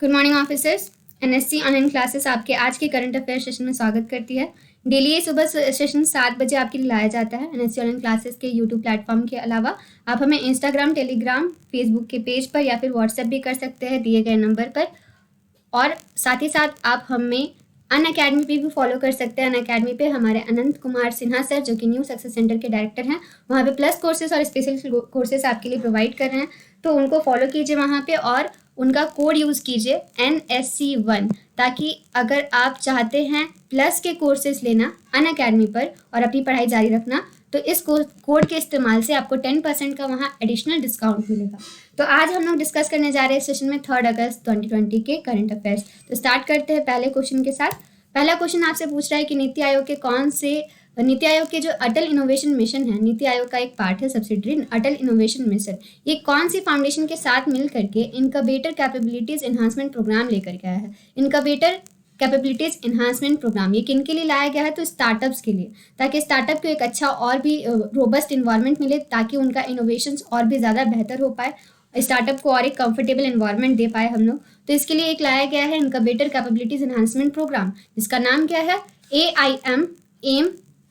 Good morning officers. NSC online classes आपके आज के करंट अफेयर सेशन में स्वागत करती है। डेली ये सुबह सेशन 7 बजे आपके लिए लाया जाता है एनएससी ऑनलाइन क्लासेस के यूट्यूब प्लेटफॉर्म के अलावा आप हमें इंस्टाग्राम, टेलीग्राम, फेसबुक के पेज पर या फिर व्हाट्सएप भी कर सकते हैं दिए गए नंबर पर। और साथ ही साथ आप हमें अनअकैडमी पे भी फॉलो कर सकते हैं। अनअकैडमी पे हमारे अनंत कुमार सिन्हा सर जो कि न्यू सक्सेस सेंटर के डायरेक्टर हैं, वहाँ पे प्लस कोर्सेज और स्पेशल कोर्सेज आपके लिए प्रोवाइड कर रहे हैं, तो उनको फॉलो कीजिए वहाँ पे और उनका कोड यूज़ कीजिए NSC1, ताकि अगर आप चाहते हैं प्लस के कोर्सेज लेना अनअकैडमी पर और अपनी पढ़ाई जारी रखना, तो इस कोड के इस्तेमाल से आपको 10% का वहाँ एडिशनल डिस्काउंट मिलेगा। तो आज हम लोग डिस्कस करने जा रहे हैं सेशन में 3 अगस्त 2020 के करंट अफेयर्स। तो स्टार्ट करते हैं पहले क्वेश्चन के साथ। पहला क्वेश्चन आपसे पूछ रहा है कि नीति आयोग के जो अटल इनोवेशन मिशन है, नीति आयोग का एक पार्ट है सब्सिडरी अटल इनोवेशन मिशन, ये कौन सी फाउंडेशन के साथ मिल करके इनक्यूबेटर कैपेबिलिटीज एनहांसमेंट प्रोग्राम लेकर के आया है। इनक्यूबेटर कैपेबिलिटीज एनहांसमेंट प्रोग्राम ये किन के लिए लाया गया है, तो स्टार्टअप्स के लिए, ताकि स्टार्टअप को एक अच्छा और भी रोबस्ट इन्वायरमेंट मिले, ताकि उनका इनोवेशंस और भी ज़्यादा बेहतर हो पाए, स्टार्टअप को और एक कंफर्टेबल एनवायरनमेंट दे पाए हम लोग। तो इसके लिए एक लाया गया है इनक्यूबेटर कैपेबिलिटीज एनहांसमेंट प्रोग्राम, जिसका नाम क्या है एम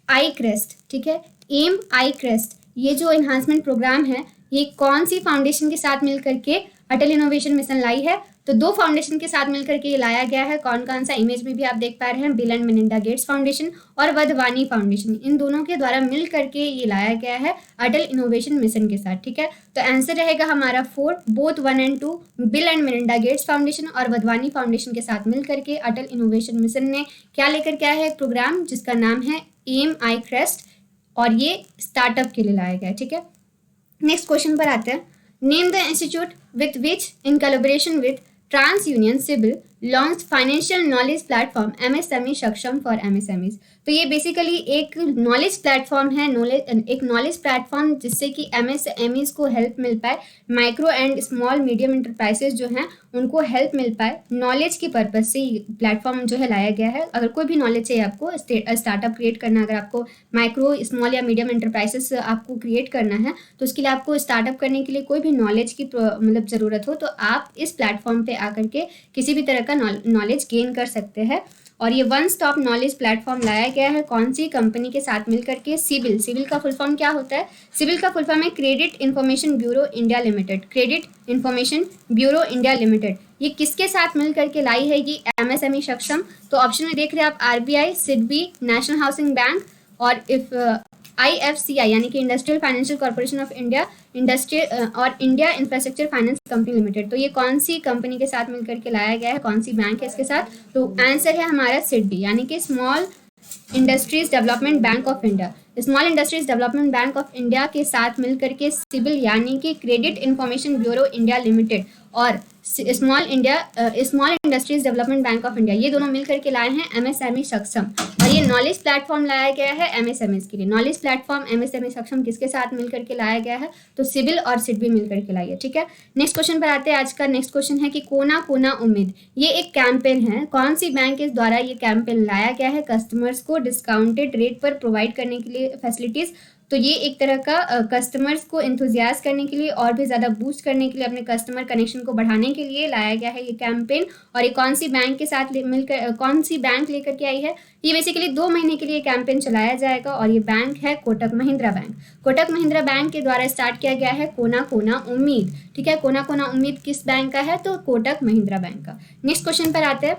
आई क्रेस्ट। ठीक है, एम आई क्रेस्ट। ये जो एनहांसमेंट प्रोग्राम है ये कौन सी फाउंडेशन के साथ मिल करके अटल इनोवेशन मिशन लाई है, तो 2 फाउंडेशन के साथ मिलकर के ये लाया गया है। कौन कौन सा, इमेज में भी आप देख पा रहे हैं, bill and Melinda Gates foundation और वधवानी फाउंडेशन, इन दोनों के द्वारा मिल करके ये लाया गया है अटल इनोवेशन मिशन के साथ। ठीक है, तो आंसर रहेगा हमारा 4, both 1 and 2, bill and Melinda Gates foundation और वधवानी फाउंडेशन के साथ मिल करके अटल इनोवेशन मिशन ने क्या लेकर के आया है, एक प्रोग्राम जिसका नाम है एम आई क्रेस्ट, और ये स्टार्टअप के लिए लाया गया है। ठीक है, नेक्स्ट क्वेश्चन पर आते हैं। Name the institute with which in collaboration with TransUnion CIBIL launch financial knowledge platform MSME Saksham for MSMEs। तो ये बेसिकली एक नॉलेज प्लेटफॉर्म है, एक नॉलेज प्लेटफॉर्म जिससे कि MSMEs को हेल्प मिल पाए, micro and small medium enterprises जो हैं उनको हेल्प मिल पाए। नॉलेज की पर्पज से ये प्लेटफॉर्म जो है लाया गया है। अगर कोई भी नॉलेज चाहिए आपको स्टार्टअप क्रिएट करना, अगर आपको माइक्रो स्मॉल या मीडियम इंटरप्राइजेस आपको क्रिएट करना है, तो उसके लिए आपको स्टार्टअप करने के लिए कोई भी नॉलेज की मतलब ज़रूरत हो, तो आप इस प्लेटफॉर्म पे आकर के किसी भी तरह का नॉलेज गेन कर सकते हैं। और ये वन स्टॉप नॉलेज प्लेटफॉर्म लाया गया है कौन सी कंपनी के साथ मिलकर के, सिविल। सिविल का फुल फॉर्म क्या होता है, सिविल का फुल फॉर्म है credit information bureau India limited. Credit information bureau India limited ये किसके साथ मिलकर के लाई है ये MSME सक्षम, तो ऑप्शन में देख रहे हैं आप RBI, SIDBI, national housing bank और IFCI यानी कि industrial financial corporation of India, industrial और India infrastructure finance company limited. तो ये कौन सी कंपनी के साथ मिलकर के लाया गया है, कौन सी बैंक है इसके साथ, तो आंसर है हमारा सिडबी यानी कि small industries development bank of India. Small industries development bank of India के साथ मिलकर के सिविल यानी कि credit information bureau India limited और small industries development bank of India, ये दोनों मिलकर के लाए हैं MSME सक्षम। और ये नॉलेज प्लेटफॉर्म लाया गया है MSMEs के लिए। नॉलेज प्लेटफॉर्म MSME सक्षम किसके साथ मिलकर के लाया गया है, तो सिविल और सिडबी मिलकर के लाई है। ठीक है, नेक्स्ट क्वेश्चन पर आते हैं। आज का नेक्स्ट क्वेश्चन है कि कोना कोना उम्मीद ये एक कैंपेन है, कौन सी बैंक के द्वारा ये कैंपेन लाया गया है कस्टमर्स को डिस्काउंटेड रेट पर प्रोवाइड करने के लिए फैसिलिटीज। तो ये एक तरह का कस्टमर्स को इंथुजियाज करने के लिए और भी ज़्यादा बूस्ट करने के लिए, अपने कस्टमर कनेक्शन को बढ़ाने के लिए लाया गया है ये कैंपेन। और ये कौन सी बैंक के साथ मिलकर कौन सी बैंक लेकर के आई है, ये बेसिकली 2 महीने के लिए कैंपेन चलाया जाएगा और ये बैंक है कोटक महिंद्रा बैंक। कोटक महिंद्रा बैंक के द्वारा स्टार्ट किया गया है कोना कोना उम्मीद। ठीक है, कोना कोना उम्मीद किस बैंक का है, तो कोटक महिंद्रा बैंक का। नेक्स्ट क्वेश्चन पर आते हैं।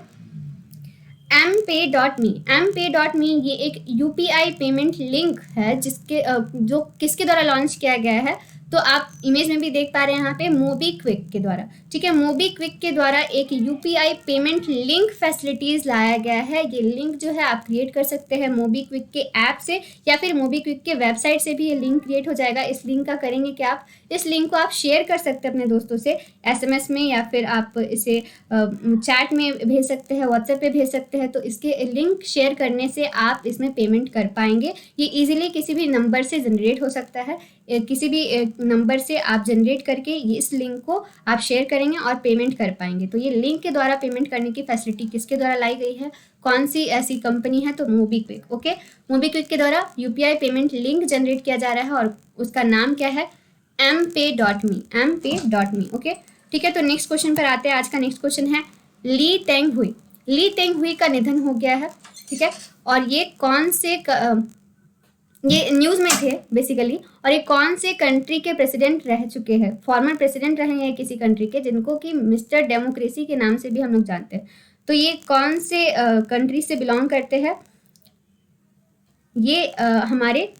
MPay.me ये एक UPI पेमेंट लिंक है जिसके जो किसके द्वारा लॉन्च किया गया है, तो आप इमेज में भी देख पा रहे हैं यहाँ पे मोबीक्विक के द्वारा। ठीक है, मोबीक्विक के द्वारा एक UPI पेमेंट लिंक फैसिलिटीज़ लाया गया है। ये लिंक जो है आप क्रिएट कर सकते हैं मोबीक्विक के ऐप से या फिर मोबीक्विक के वेबसाइट से भी ये लिंक क्रिएट हो जाएगा। इस लिंक का करेंगे कि आप इस लिंक को आप शेयर कर सकते हैं अपने दोस्तों से SMS में, या फिर आप इसे चैट में भेज सकते हैं, व्हाट्सएप पे भेज सकते हैं। तो इसके लिंक शेयर करने से आप इसमें पेमेंट कर पाएंगे। ये इजीली किसी भी नंबर से जनरेट हो सकता है, किसी भी नंबर से आप जनरेट करके इस लिंक को आप शेयर करेंगे और पेमेंट कर पाएंगे। तो ये लिंक के द्वारा पेमेंट करने की फैसिलिटी किसके द्वारा लाई गई है, कौन सी ऐसी कंपनी है, तो मोबीक्विक। ओके, मोबीक्विक के द्वारा UPI पेमेंट लिंक जनरेट किया जा रहा है और उसका नाम क्या है, MPay.me। ओके, ठीक है, तो नेक्स्ट क्वेश्चन पर आते हैं। आज का नेक्स्ट क्वेश्चन है ली तेंग हुई। ली तेंग हुई का निधन हो गया है, ठीक है। और ये कौन से ये न्यूज़ में थे बेसिकली, और ये कौन से कंट्री के प्रेसिडेंट रह चुके हैं, फॉर्मर प्रेसिडेंट रहे हैं किसी कंट्री के, जिनको कि मिस्टर डेमोक्रेसी के नाम से भी हम लोग जानते हैं। तो ये कौन से कंट्री से बिलोंग करते हैं? ये हमारे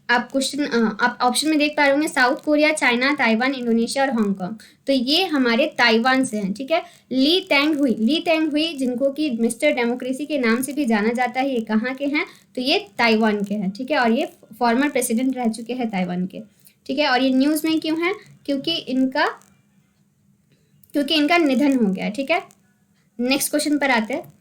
आप क्वेश्चन आप ऑप्शन में देख पा रहे होंगे, south Korea, China, Taiwan, Indonesia और हांगकांग। तो ये हमारे ताइवान से हैं, ठीक है। ली तेंग हुई, ली तेंग हुई जिनको कि मिस्टर डेमोक्रेसी के नाम से भी जाना जाता है, ये कहाँ के हैं? तो ये ताइवान के हैं, ठीक है। और ये फॉर्मर प्रेसिडेंट रह चुके हैं ताइवान के, ठीक है। और ये न्यूज़ में क्यों है? क्योंकि इनका निधन हो गया, ठीक है। नेक्स्ट क्वेश्चन पर आते हैं।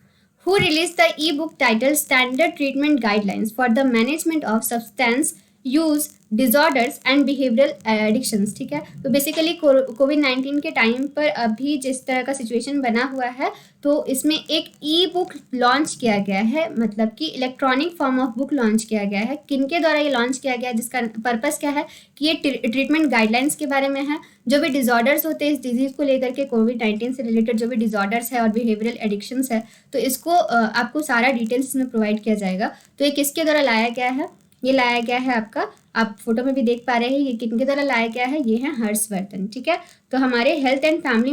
Who released the e-book titled Standard Treatment Guidelines for the Management of Substance Use Disorders and Behavioral Addictions, ठीक है। तो बेसिकली कोविड-19 के टाइम पर अभी जिस तरह का सिचुएशन बना हुआ है, तो इसमें एक ई बुक लॉन्च किया गया है, मतलब कि electronic form of book launch किया गया है। किनके द्वारा ये लॉन्च किया गया है, जिसका पर्पस क्या है कि ये ट्रीटमेंट गाइडलाइंस के बारे में है। जो भी डिजॉर्डर्स होते हैं इस डिजीज़ को लेकर के, कोविड-19 से रिलेटेड जो भी डिजॉर्डर्स है और बिहेवियरल एडिक्शंस है, तो इसको आपको सारा डिटेल्स इसमें प्रोवाइड किया जाएगा। तो ये किसके द्वारा लाया गया है? ये लाया गया है आपका, आप फोटो में भी देख पा रहे हैं, ये किनके द्वारा लाया गया है? ये है हर्षवर्धन, ठीक है। तो हमारे health and family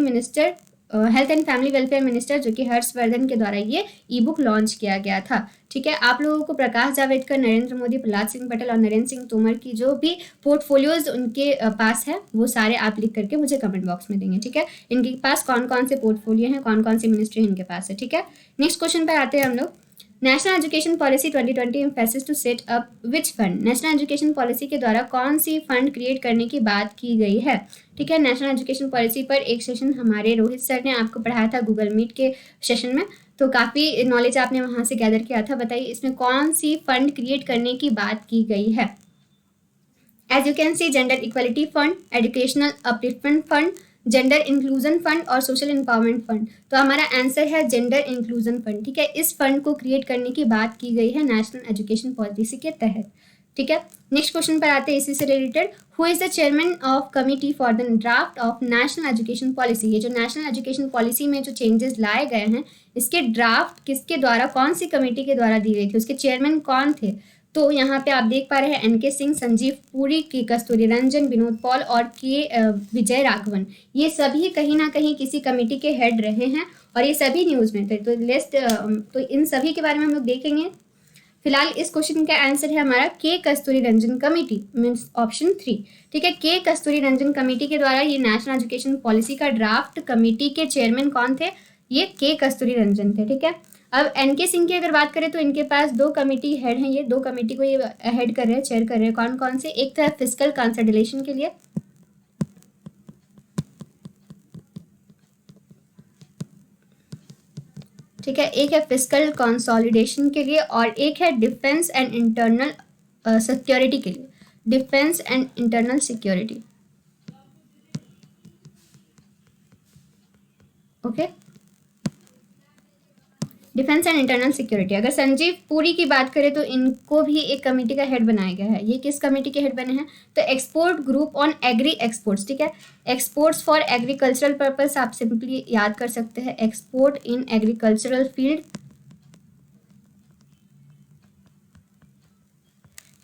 welfare minister जो कि हर्षवर्धन के द्वारा ये ई बुक लॉन्च किया गया था, ठीक है। आप लोगों को प्रकाश जावड़ेकर, नरेंद्र मोदी, प्रहलाद सिंह पटेल और नरेंद्र सिंह तोमर की जो भी पोर्टफोलियोज उनके पास है, वो सारे आप लिख करके मुझे कमेंट बॉक्स में देंगे, ठीक है। इनके पास कौन कौन से पोर्टफोलियो हैं, कौन कौन सी मिनिस्ट्री इनके पास है, ठीक है। नेक्स्ट क्वेश्चन पर आते हैं हम लोग। National education policy 2020 emphasis to set up which fund. National education policy के द्वारा कौन सी फंड क्रिएट करने की बात की गई है, ठीक है। नेशनल एजुकेशन पॉलिसी पर एक सेशन हमारे रोहित सर ने आपको पढ़ाया था गूगल मीट के सेशन में, तो काफ़ी नॉलेज आपने वहाँ से गैदर किया था। बताइए इसमें कौन सी फंड क्रिएट करने की बात की गई है? As you can see, gender equality fund, educational upliftment fund, gender inclusion fund और सोशल एम्पावरमेंट फंड। तो हमारा आंसर है जेंडर इंक्लूजन फंड, ठीक है। इस फंड को क्रिएट करने की बात की गई है नेशनल एजुकेशन पॉलिसी के तहत, ठीक है। नेक्स्ट क्वेश्चन पर आते हैं इसी से related. Who is the chairman of committee for the draft of national education policy. ये जो नेशनल एजुकेशन पॉलिसी में जो चेंजेस लाए गए हैं, इसके ड्राफ्ट किसके द्वारा, कौन सी कमेटी के द्वारा दी गई थी, उसके चेयरमैन कौन थे? तो यहाँ पे आप देख पा रहे हैं एनके सिंह, संजीव पुरी, के कस्तूरी रंजन, विनोद पॉल और के विजय राघवन। ये सभी कहीं ना कहीं किसी कमेटी के हेड रहे हैं और ये सभी न्यूज़ में थे। तो लिस्ट तो इन सभी के बारे में हम लोग देखेंगे। फिलहाल इस क्वेश्चन का आंसर है हमारा के कस्तूरी रंजन कमेटी, मीन्स ऑप्शन 3, ठीक है। के कस्तूरी रंजन कमेटी के द्वारा ये नेशनल एजुकेशन पॉलिसी का ड्राफ्ट कमेटी के चेयरमैन कौन थे? ये के कस्तूरी रंजन थे, ठीक है। अब एनके सिंह की अगर बात करें तो इनके पास 2 कमेटी हेड हैं, ये 2 कमेटी को ये हेड कर रहे हैं, चेयर कर रहे हैं। कौन कौन से? एक तो है फिस्कल कंसोलिडेशन के लिए, ठीक है, एक है फिस्कल कंसोलिडेशन के लिए, और एक है डिफेंस एंड इंटरनल सिक्योरिटी के लिए, defence and internal security, okay, defence and internal security. अगर संजीव पुरी की बात करें तो इनको भी एक कमेटी का हेड बनाया गया है। ये किस कमेटी के हेड बने हैं? तो export group on agri exports, ठीक है। एक्सपोर्ट्स फॉर एग्रीकल्चरल पर्पस आप सिंपली याद कर सकते हैं, एक्सपोर्ट इन एग्रीकल्चरल फील्ड,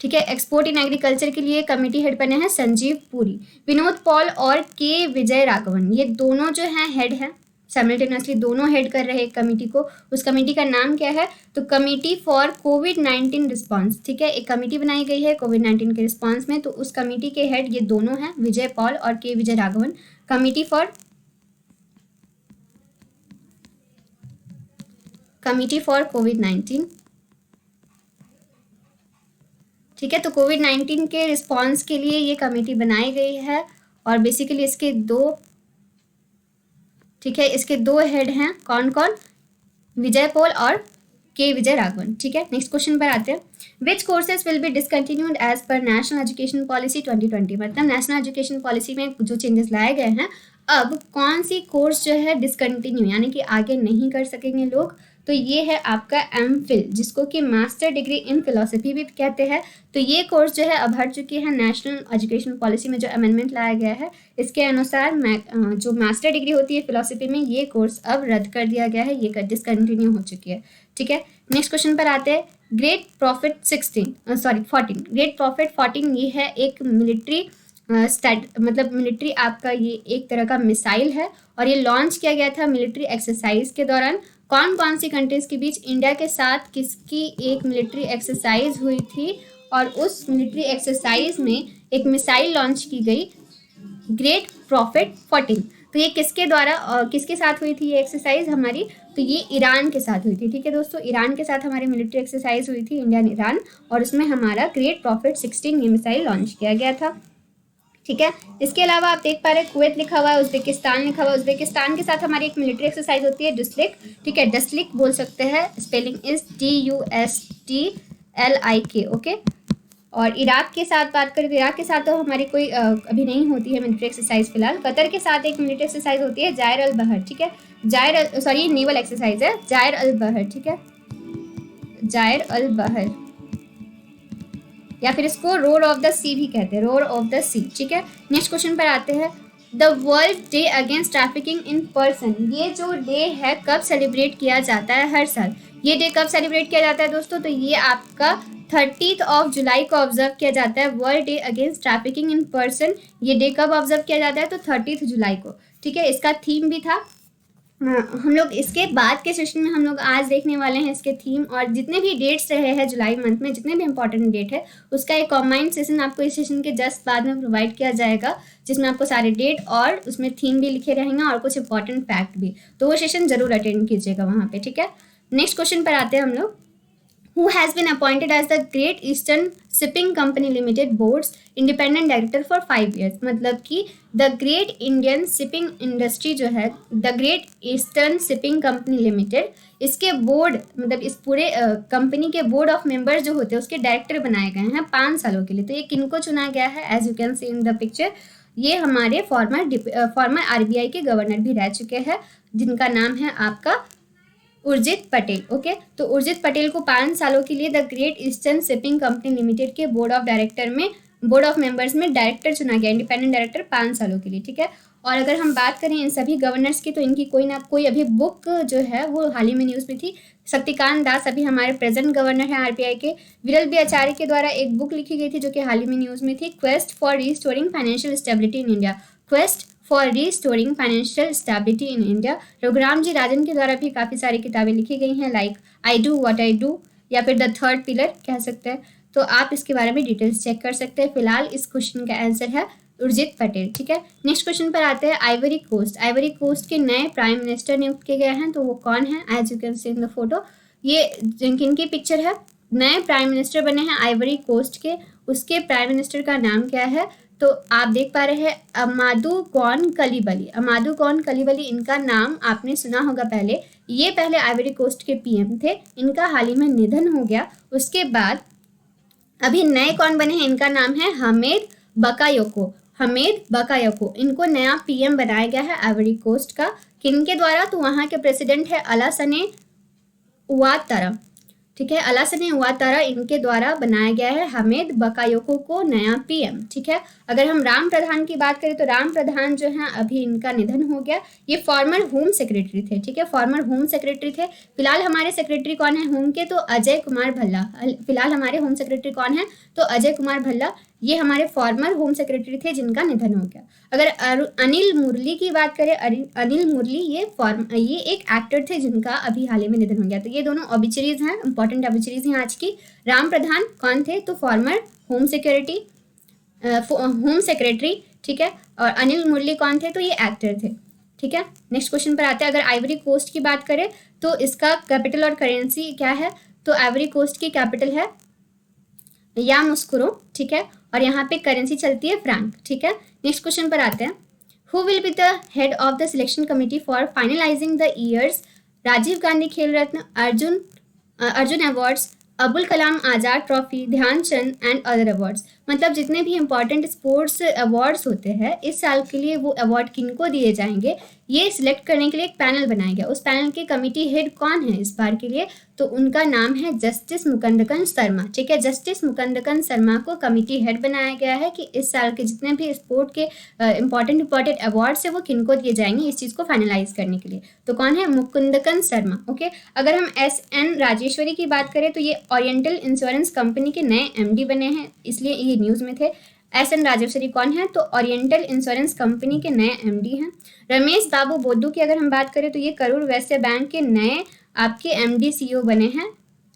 ठीक है। एक्सपोर्ट इन एग्रीकल्चर के लिए कमेटी हेड बने हैं संजीव पुरी। विनोद पॉल और के विजय राघवन, ये दोनों जो हैं हेड हैं, साइमल्टेनियसली दोनों हेड कर रहे हैं कमेटी को। उस कमेटी का नाम क्या है? तो कमेटी फॉर कोविड-19 रिस्पांस, ठीक है। एक कमेटी बनाई गई है कोविड-19 के रिस्पांस में, तो उस कमेटी के हेड ये दोनों हैं, विजय पॉल और के विजय राघवन। कमेटी फॉर कोविड-19, ठीक है। तो कोविड-19 के रिस्पांस के लिए ये कमेटी बनाई गई है और बेसिकली इसके 2, ठीक है, इसके 2 हेड हैं, कौन कौन? विजय पॉल और के विजय राघवन, ठीक है। नेक्स्ट क्वेश्चन पर आते हैं। Which courses will be discontinued as per national education policy 2020। मतलब नेशनल एजुकेशन पॉलिसी में जो चेंजेस लाए गए हैं, अब कौन सी कोर्स जो है डिसकंटिन्यू यानी कि आगे नहीं कर सकेंगे लोग, तो ये है आपका MPhil, जिसको कि मास्टर डिग्री इन फिलोसफी भी कहते हैं। तो ये कोर्स जो है अब हट चुकी है। नेशनल एजुकेशन पॉलिसी में जो अमेंडमेंट लाया गया है इसके अनुसार जो मास्टर डिग्री होती है फिलोसफी में, ये कोर्स अब रद्द कर दिया गया है, ये डिसकंटिन्यू हो चुकी है। ठीक है, नेक्स्ट क्वेश्चन पर आते हैं। ग्रेट प्रॉफिट 14, ग्रेट प्रॉफिट 14 ये है एक मिलिट्री मतलब मिलिट्री आपका ये एक तरह का मिसाइल है और ये लॉन्च किया गया था मिलिट्री एक्सरसाइज के दौरान। कौन कौन सी कंट्रीज के बीच इंडिया के साथ किसकी एक मिलिट्री एक्सरसाइज हुई थी और उस मिलिट्री एक्सरसाइज में एक मिसाइल लॉन्च की गई, ग्रेट प्रॉफिट 14। तो ये किसके द्वारा किसके साथ हुई थी ये एक्सरसाइज हमारी, तो ये ईरान के साथ हुई थी। ठीक है दोस्तों, ईरान के साथ हमारी मिलिट्री एक्सरसाइज हुई थी, इंडियन ईरान, और उसमें हमारा ग्रेट प्रॉफिट 16 ये मिसाइल लॉन्च किया गया था। ठीक है, इसके अलावा आप देख पा रहे हैं कुवैत लिखा हुआ है, उज्बेकिस्तान लिखा हुआ है। उज्बेकिस्तान के साथ हमारी एक मिलिट्री एक्सरसाइज होती है डस्लिक। ठीक है, डस्लिक बोल सकते हैं, स्पेलिंग इज DUSTLIK। ओके, और इराक के साथ बात करें तो इराक के साथ तो हमारी कोई अभी नहीं होती है मिलिट्री एक्सरसाइज फिलहाल। कतर के साथ एक मिलिट्री एक्सरसाइज होती है जायर अल बहर। ठीक है, सॉरी नेवल एक्सरसाइज है जायर अल बहर। ठीक है, जायर अल बहर, या फिर इसको रोर ऑफ द सी भी कहते हैं, रोर ऑफ द सी। ठीक है, नेक्स्ट क्वेश्चन पर आते हैं। The world day against trafficking in person, ये जो डे है कब सेलिब्रेट किया जाता है हर साल? ये डे कब सेलिब्रेट किया जाता है दोस्तों? तो ये आपका 30 जुलाई को ऑब्जर्व किया जाता है, world day against trafficking in person. ये डे कब ऑब्जर्व किया जाता है? तो 30 जुलाई को। ठीक है, इसका थीम भी था, हम लोग इसके बाद के सेशन में हम लोग आज देखने वाले हैं इसके थीम, और जितने भी डेट्स रहे हैं जुलाई मंथ में, जितने भी इंपॉर्टेंट डेट है उसका एक कॉम्बाइंड सेशन आपको इस सेशन के जस्ट बाद में प्रोवाइड किया जाएगा, जिसमें आपको सारे डेट और उसमें थीम भी लिखे रहेंगे और कुछ इंपॉर्टेंट फैक्ट भी। तो वो सेशन जरूर अटेंड कीजिएगा वहाँ पे। ठीक है, नेक्स्ट क्वेश्चन पर आते हैं हम लोग। Who has been appointed as the Great Eastern Shipping Company Limited Board's independent director for 5 years? मतलब कि the great Indian shipping industry जो है, the great eastern shipping company limited, इसके बोर्ड मतलब इस पूरे कंपनी के बोर्ड ऑफ मेंबर्स जो होते हैं उसके डायरेक्टर बनाए गए हैं 5 सालों के लिए। तो ये किनको चुना गया है? As you can see in the picture, ये हमारे फॉर्मर RBI के गवर्नर भी रह चुके हैं, जिनका नाम है आपका उर्जित पटेल। ओके, तो उर्जित पटेल को 5 सालों के लिए the great eastern shipping company limited के बोर्ड ऑफ मेंबर्स में डायरेक्टर चुना गया, इंडिपेंडेंट डायरेक्टर 5 सालों के लिए। ठीक है, और अगर हम बात करें इन सभी गवर्नर्स की, तो इनकी कोई ना कोई अभी बुक जो है वो हाल ही में न्यूज़ में थी। शक्तिकांत दास अभी हमारे प्रेजेंट गवर्नर हैं RBI के। विरल बी आचार्य के द्वारा एक बुक लिखी गई थी जो कि हाल ही में न्यूज़ में थी, quest for restoring financial stability in India, quest for restoring financial stability in India. Raghuram ji Rajan के द्वारा भी काफ़ी सारी किताबें लिखी गई हैं, like I do what I do, या फिर द थर्ड पिलर कह सकते हैं। तो आप इसके बारे में डिटेल्स चेक कर सकते हैं। फिलहाल इस क्वेश्चन का आंसर है उर्जित पटेल। ठीक है, नेक्स्ट क्वेश्चन पर आते हैं। आइवरी कोस्ट, आइवरी कोस्ट के नए प्राइम मिनिस्टर नियुक्त किए गए हैं, तो वो कौन है? As you can see in the photo, ये जिनकी पिक्चर है, नए प्राइम मिनिस्टर बने हैं आइवरी कोस्ट के। उसके प्राइम मिनिस्टर का नाम क्या है? तो आप देख पा रहे हैं अमादू गौन कलीबली। अमादू गौन कलीबली, इनका नाम आपने सुना होगा पहले। ये पहले आइवरी कोस्ट के PM थे, इनका हाल ही में निधन हो गया। उसके बाद अभी नए कौन बने हैं? इनका नाम है हमेद बकायोको। हमेद बकायोको, इनको नया PM बनाया गया है आइवरी कोस्ट का। किनके द्वारा? तो वहाँ के प्रेसिडेंट है अलासने उआतारा। ठीक है, अलासने उआतारा, इनके द्वारा बनाया गया है हमेद बकायोको को नया PM। ठीक है, अगर हम राम प्रधान की बात करें तो राम प्रधान जो है अभी इनका निधन हो गया। ये फॉर्मर होम सेक्रेटरी थे। ठीक है, फॉर्मर होम सेक्रेटरी थे। फिलहाल हमारे सेक्रेटरी कौन है होम के? तो अजय कुमार भल्ला। फिलहाल हमारे होम सेक्रेटरी कौन है? तो अजय कुमार भल्ला। ये हमारे फॉर्मर होम सेक्रेटरी थे जिनका निधन हो गया। अगर अनिल मुरली की बात करें, अनिल मुरली ये एक एक्टर थे जिनका अभी हाल ही में निधन हो गया। तो ये दोनों ऑबिचरीज हैं, इंपॉर्टेंट ऑबिचरीज हैं आज की। राम प्रधान कौन थे? तो फॉर्मर होम सेक्रेटरी। ठीक है, और अनिल मुरली कौन थे? तो ये एक्टर थे। ठीक है, नेक्स्ट क्वेश्चन पर आते हैं। अगर आइवरी कोस्ट की बात करें तो इसका कैपिटल और करेंसी क्या है? तो आइवरी कोस्ट की कैपिटल है यामोसुकरो। ठीक है, और यहाँ पे करेंसी चलती है फ्रैंक। ठीक है, नेक्स्ट क्वेश्चन पर आते हैं। Who will be the head of the selection committee for finalising the years Rajiv Gandhi Khel Ratna, Arjuna awards, Abul Kalam Azad trophy, Dhyanchand and other awards? मतलब जितने भी इम्पोर्टेंट स्पोर्ट्स अवार्ड्स होते हैं इस साल के लिए वो अवार्ड किनको दिए जाएंगे, ये सिलेक्ट करने के लिए एक पैनल बनाया गया। उस पैनल के कमिटी हेड कौन है इस बार के लिए, तो उनका नाम है जस्टिस मुकंदकन शर्मा। ठीक है, जस्टिस मुकंदकन शर्मा को कमिटी हेड बनाया गया है कि इस साल के जितने भी स्पोर्ट के इंपॉर्टेंट अवार्ड्स है वो किनको दिए जाएंगे, इस चीज़ को फाइनलाइज करने के लिए। तो कौन है, मुकुंदकन शर्मा। ओके, अगर हम SN राजेश्वरी की बात करें तो ये ओरिएंटल इंश्योरेंस कंपनी के नए MD बने हैं, इसलिए ये न्यूज़ में थे। SN राजेश्वरी कौन है, तो ओरिएंटल इंश्योरेंस कंपनी के नए MD हैं। रमेश बाबू बोड्डू की अगर हम बात करें तो ये करूर वैश्य बैंक के नए आपके MD CEO बने हैं,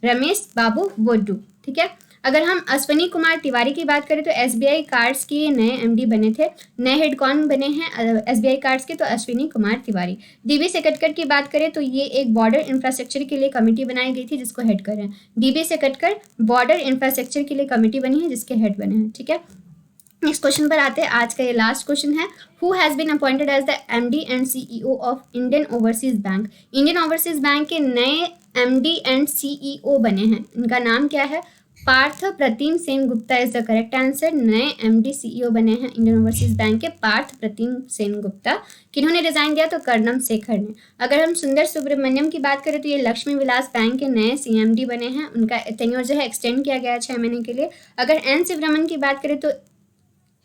रमेश बाबू बोड्डू। ठीक है, अगर हम अश्विनी कुमार तिवारी की बात करें तो SBI कार्ड्स के नए MD बने थे। नए हेड कौन बने हैं SBI कार्ड्स के, तो अश्विनी कुमार तिवारी। DB सेकटकर की बात करें तो ये एक बॉर्डर इंफ्रास्ट्रक्चर के लिए कमेटी बनाई गई थी जिसको हेड कर रहे हैं DB सेकटकर। बॉर्डर इंफ्रास्ट्रक्चर के लिए कमेटी बनी है जिसके हेड बने हैं। ठीक है, नेक्स्ट क्वेश्चन पर आते हैं। आज का ये लास्ट क्वेश्चन है, who has been appointed as the MD and CEO of Indian overseas Bank. Indian overseas bank के नए MD एंड CEO बने हैं, इनका नाम क्या है, Partha Pratim Sen Gupta is the correct answer. नए MD CEO बने हैं इंडियन ओवरसीज बैंक के पार्थ प्रतिम सेन गुप्ता। किन्होंने रिजाइन दिया, तो कर्णम शेखर ने। अगर हम सुंदर सुब्रमण्यम की बात करें तो ये लक्ष्मी विलास बैंक के नए CMD बने हैं, उनका टेन्योर जो है एक्सटेंड किया गया है 6 महीने के लिए। अगर N शिवरमन की बात करें तो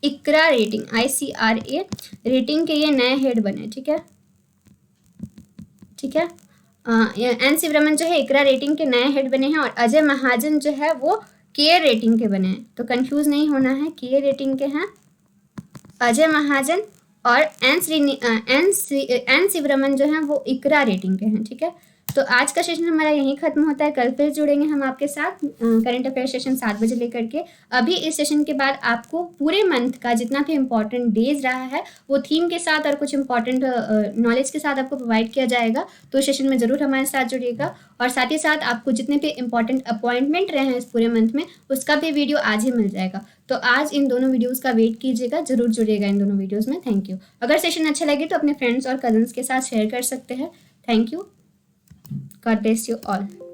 इकरा रेटिंग ICRA रेटिंग के ये नए हेड बने। ठीक है, ठीक है, N शिवरमन जो है इकरा रेटिंग के नए हेड बने हैं और अजय महाजन जो है वो केयर रेटिंग के बने हैं। तो कंफ्यूज नहीं होना है, केयर रेटिंग के हैं अजय महाजन और एन शिवरमन जो है वो इकरा रेटिंग के हैं। ठीक है, तो आज का सेशन हमारा यहीं खत्म होता है। कल फिर जुड़ेंगे हम आपके साथ करंट अफेयर सेशन 7 बजे लेकर के। अभी इस सेशन के बाद आपको पूरे मंथ का जितना भी इम्पोर्टेंट डेज रहा है वो थीम के साथ और कुछ इम्पोर्टेंट नॉलेज के साथ आपको प्रोवाइड किया जाएगा। तो सेशन में ज़रूर हमारे साथ जुड़िएगा और साथ ही साथ आपको जितने भी इम्पोर्टेंट अपॉइंटमेंट रहे हैं इस पूरे मंथ में उसका भी वीडियो आज ही मिल जाएगा। तो आज इन दोनों वीडियोस का वेट कीजिएगा, जरूर जुड़िएगा इन दोनों वीडियोस में। Thank you. अगर सेशन अच्छा लगे तो अपने फ्रेंड्स और कजन्स के साथ शेयर कर सकते हैं। Thank you. God bless you all.